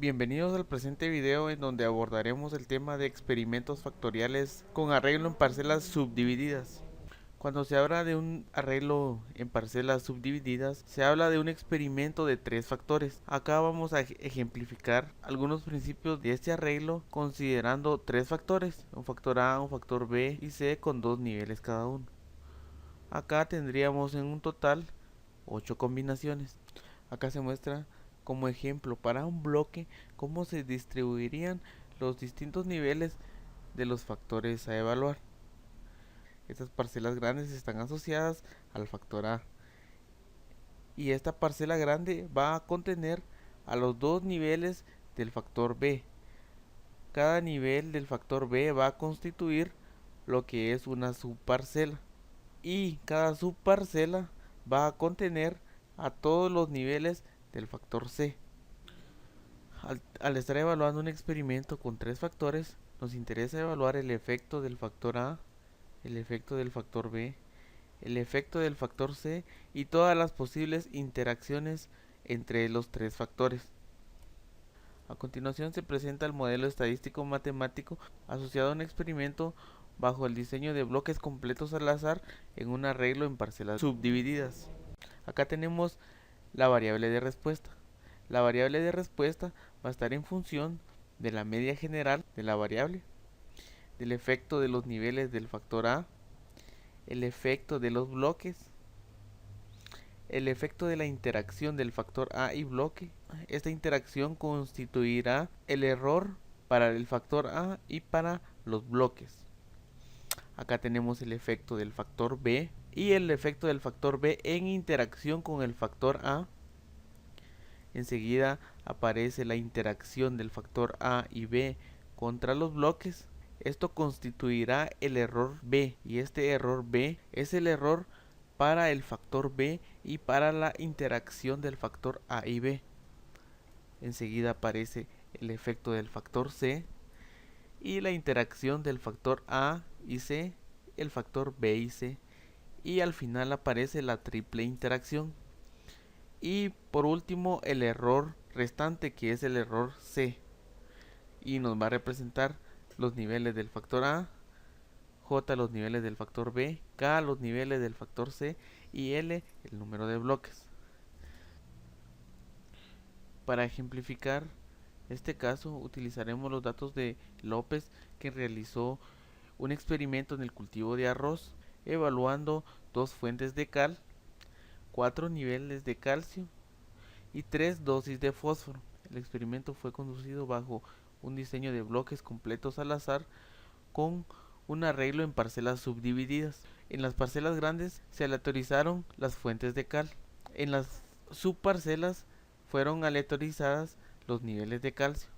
Bienvenidos al presente video en donde abordaremos el tema de experimentos factoriales con arreglo en parcelas subdivididas. Cuando se habla de un arreglo en parcelas subdivididas, se habla de un experimento de tres factores. Acá vamos a ejemplificar algunos principios de este arreglo considerando tres factores, un factor A, un factor B y C con dos niveles cada uno. Acá tendríamos en un total 8 combinaciones. Acá se muestra como ejemplo para un bloque cómo se distribuirían los distintos niveles de los factores a evaluar. Estas parcelas grandes están asociadas al factor A y esta parcela grande va a contener a los dos niveles del factor B. Cada nivel del factor B va a constituir lo que es una subparcela y cada subparcela va a contener a todos los niveles del factor C. Al estar evaluando un experimento con tres factores, nos interesa evaluar el efecto del factor A, el efecto del factor B, el efecto del factor C y todas las posibles interacciones entre los tres factores. A continuación se presenta el modelo estadístico matemático asociado a un experimento bajo el diseño de bloques completos al azar en un arreglo en parcelas subdivididas. Acá tenemos la variable de respuesta. La variable de respuesta va a estar en función de la media general de la variable, del efecto de los niveles del factor A, el efecto de los bloques, el efecto de la interacción del factor A y bloque. Esta interacción constituirá el error para el factor A y para los bloques. Acá tenemos el efecto del factor B y el efecto del factor B en interacción con el factor A. Enseguida aparece la interacción del factor A y B contra los bloques. Esto constituirá el error B y este error B es el error para el factor B y para la interacción del factor A y B. Enseguida aparece el efecto del factor C y la interacción del factor A y C, el factor B y C, y al final aparece la triple interacción. Y por último el error restante, que es el error C, y nos va a representar los niveles del factor A, J los niveles del factor B, K los niveles del factor C y L el número de bloques. Para ejemplificar este caso utilizaremos los datos de López, que realizó un experimento en el cultivo de arroz evaluando dos fuentes de cal, 4 niveles de calcio y 3 dosis de fósforo. El experimento fue conducido bajo un diseño de bloques completos al azar con un arreglo en parcelas subdivididas. En las parcelas grandes se aleatorizaron las fuentes de cal. En las subparcelas fueron aleatorizadas los niveles de calcio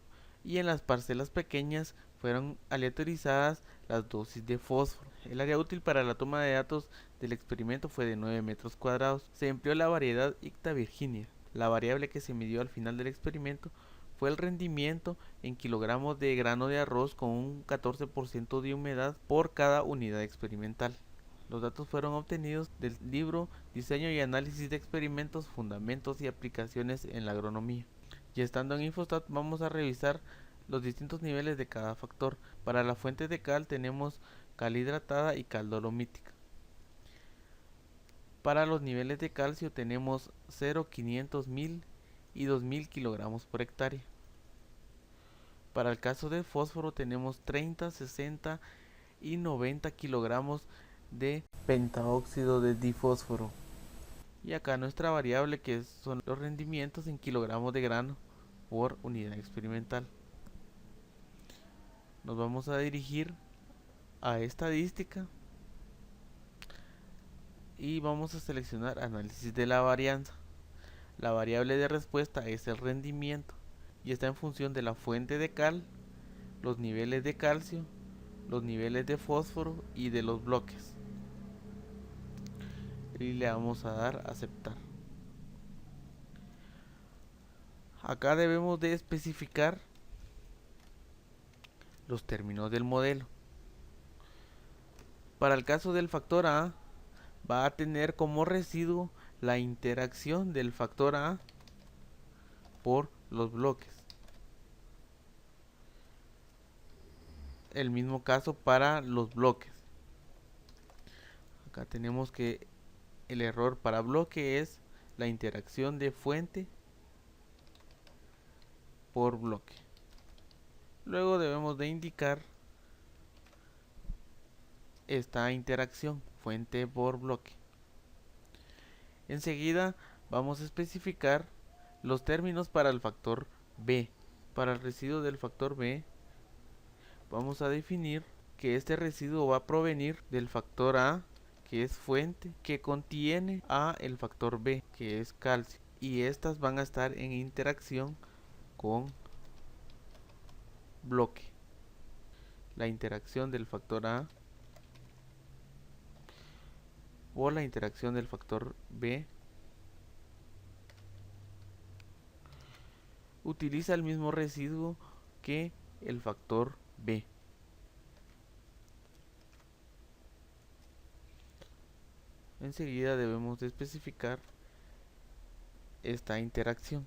y en las parcelas pequeñas fueron aleatorizadas las dosis de fósforo. El área útil para la toma de datos del experimento fue de 9 metros cuadrados. Se empleó la variedad Icta Virginia. La variable que se midió al final del experimento fue el rendimiento en kilogramos de grano de arroz con un 14% de humedad por cada unidad experimental. Los datos fueron obtenidos del libro Diseño y Análisis de Experimentos, Fundamentos y Aplicaciones en la Agronomía. Y estando en Infostat vamos a revisar los distintos niveles de cada factor. Para la fuente de cal tenemos cal hidratada y cal dolomítica. Para los niveles de calcio tenemos 0, 500, 1000 y 2000 kilogramos por hectárea. Para el caso del fósforo tenemos 30, 60 y 90 kilogramos de pentaóxido de difósforo. Y acá nuestra variable, que son los rendimientos en kilogramos de grano por unidad experimental. Nos vamos a dirigir a estadística y vamos a seleccionar análisis de la varianza. La variable de respuesta es el rendimiento y está en función de la fuente de cal, los niveles de calcio, los niveles de fósforo y de los bloques. Y le vamos a dar a aceptar. Acá debemos de especificar los términos del modelo. Para el caso del factor A, va a tener como residuo la interacción del factor A por los bloques. el mismo caso para los bloques. Acá tenemos que el error para bloque es la interacción de fuente por bloque. Luego debemos de indicar esta interacción, fuente por bloque. Enseguida vamos a especificar los términos para el factor B. Para el residuo del factor B vamos a definir que este residuo va a provenir del factor A, que es fuente, que contiene a el factor B, que es calcio, y estas van a estar en interacción con bloque. La interacción del factor A por la interacción del factor B utiliza el mismo residuo que el factor B. Enseguida debemos de especificar esta interacción.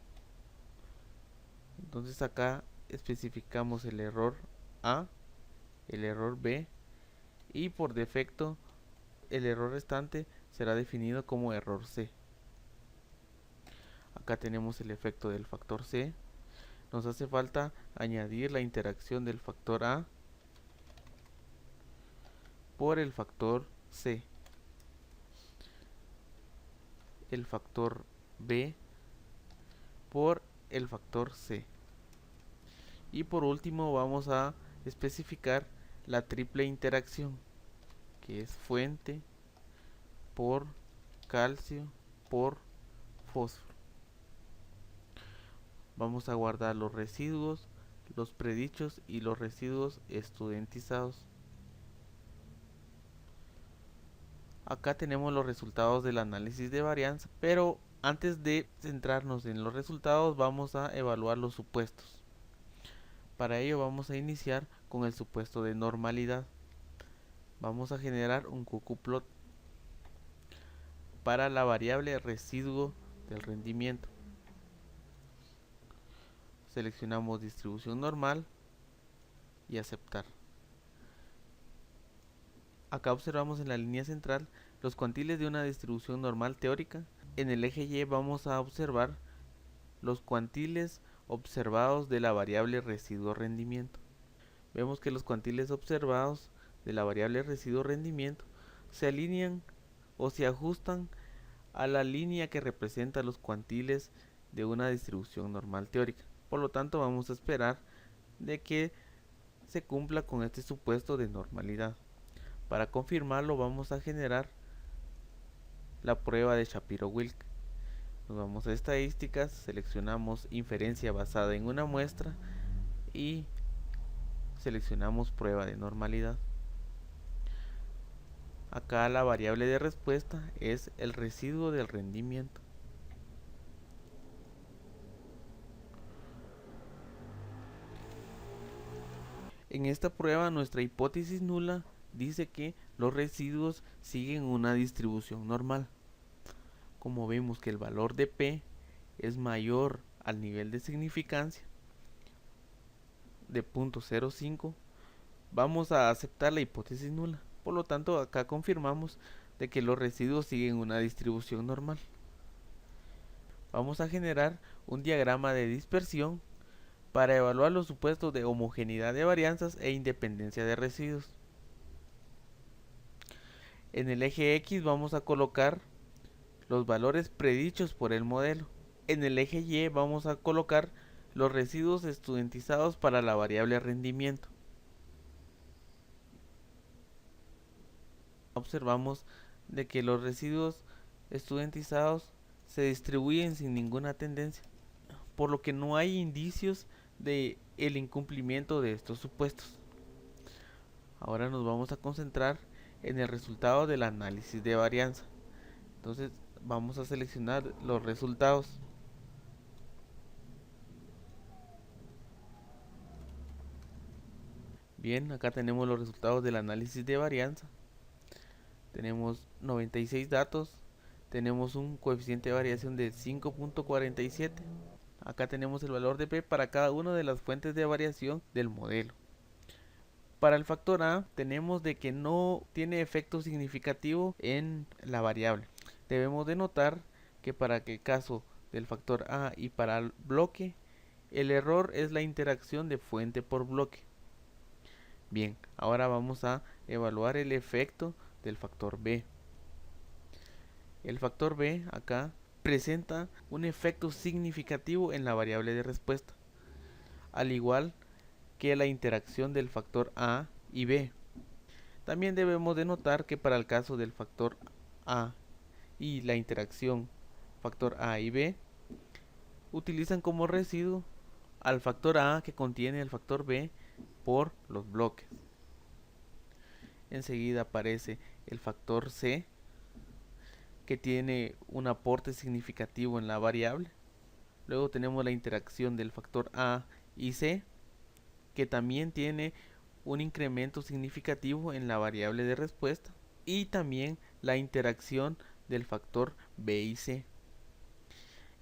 Entonces acá especificamos el error A, el error B, y por defecto el error restante será definido como error C. Acá tenemos el efecto del factor C. Nos hace falta añadir la interacción del factor A por el factor C, el factor B por el factor C, y por último vamos a especificar la triple interacción, que es fuente por calcio por fósforo. Vamos a guardar los residuos, los predichos y los residuos estudiantizados. Acá tenemos los resultados del análisis de varianza, pero antes de centrarnos en los resultados vamos a evaluar los supuestos. Para ello vamos a iniciar con el supuesto de normalidad. Vamos a generar un QQ-plot para la variable residuo del rendimiento. Seleccionamos distribución normal y aceptar. Acá observamos en la línea central los cuantiles de una distribución normal teórica. En el eje Y vamos a observar los cuantiles observados de la variable residuo rendimiento. Vemos que los cuantiles observados de la variable residuo rendimiento se alinean o se ajustan a la línea que representa los cuantiles de una distribución normal teórica. Por lo tanto, vamos a esperar de que se cumpla con este supuesto de normalidad. Para confirmarlo vamos a generar la prueba de Shapiro-Wilk. Nos vamos a estadísticas, seleccionamos inferencia basada en una muestra y seleccionamos prueba de normalidad. Acá la variable de respuesta es el residuo del rendimiento. En esta prueba nuestra hipótesis nula dice que los residuos siguen una distribución normal. Como vemos que el valor de P es mayor al nivel de significancia de 0.05, vamos a aceptar la hipótesis nula. Por lo tanto, acá confirmamos de que los residuos siguen una distribución normal. Vamos a generar un diagrama de dispersión para evaluar los supuestos de homogeneidad de varianzas e independencia de residuos. En el eje X vamos a colocar los valores predichos por el modelo. En el eje Y vamos a colocar los residuos estudiantizados para la variable rendimiento. Observamos de que los residuos estudiantizados se distribuyen sin ninguna tendencia, por lo que no hay indicios de el incumplimiento de estos supuestos. Ahora nos vamos a concentrar en el resultado del análisis de varianza. Entonces vamos a seleccionar los resultados. Bien, acá tenemos los resultados del análisis de varianza. Tenemos 96 datos, tenemos un coeficiente de variación de 5.47. Acá tenemos el valor de P para cada una de las fuentes de variación del modelo. Para el factor A tenemos de que no tiene efecto significativo en la variable. Debemos de notar que para el caso del factor A y para el bloque, el error es la interacción de fuente por bloque. Bien, ahora vamos a evaluar el efecto del factor B. El factor B acá presenta un efecto significativo en la variable de respuesta, al igual que la interacción del factor A y B. También debemos de notar que para el caso del factor A y la interacción factor A y B, utilizan como residuo al factor A que contiene el factor B por los bloques. Enseguida aparece el factor C, que tiene un aporte significativo en la variable. Luego tenemos la interacción del factor A y C, que también tiene un incremento significativo en la variable de respuesta. Y también la interacción del factor B y C.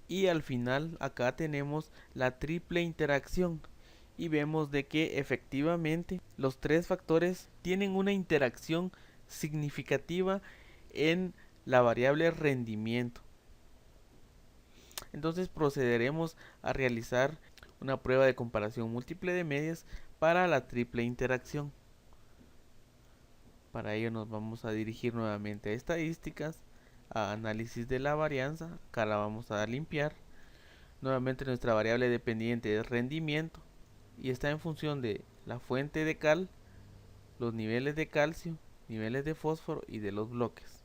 Y al final acá tenemos la triple interacción. Y vemos de que efectivamente los tres factores tienen una interacción significativa en la variable rendimiento. Entonces procederemos a realizar una prueba de comparación múltiple de medias para la triple interacción. Para ello nos vamos a dirigir nuevamente a estadísticas, a análisis de la varianza. Acá la vamos a limpiar. Nuevamente nuestra variable dependiente es rendimiento y está en función de la fuente de cal, los niveles de calcio, niveles de fósforo y de los bloques.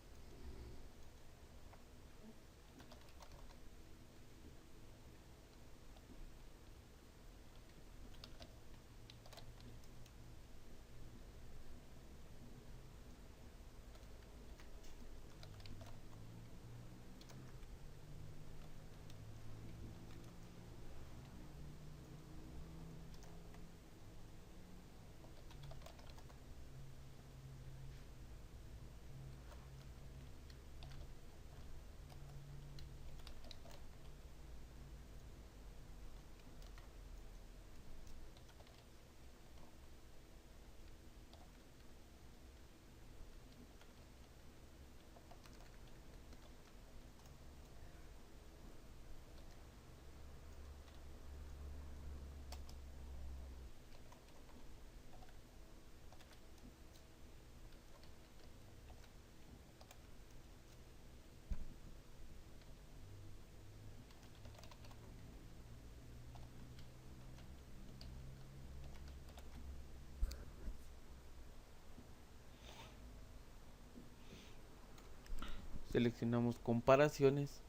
Seleccionamos comparaciones,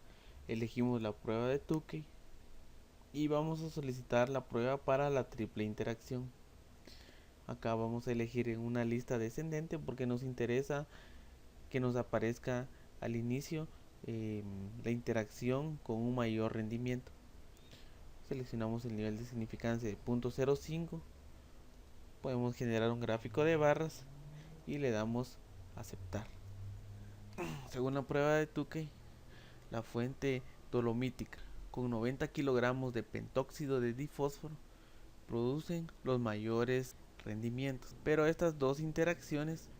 elegimos la prueba de Tukey y vamos a solicitar la prueba para la triple interacción. Acá vamos a elegir en una lista descendente porque nos interesa que nos aparezca al inicio la interacción con un mayor rendimiento. Seleccionamos el nivel de significancia de 0.05, podemos generar un gráfico de barras y le damos aceptar. Según la prueba de Tukey, la fuente dolomítica con 90 kilogramos de pentóxido de difósforo producen los mayores rendimientos, pero estas dos interacciones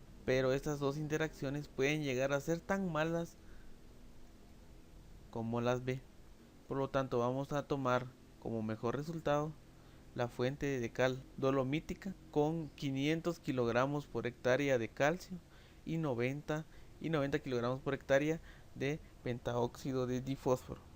pueden llegar a ser tan malas como las B. Por lo tanto vamos a tomar como mejor resultado la fuente de cal dolomítica con 500 kilogramos por hectárea de calcio y 90 kilogramos por hectárea de pentóxido de difósforo.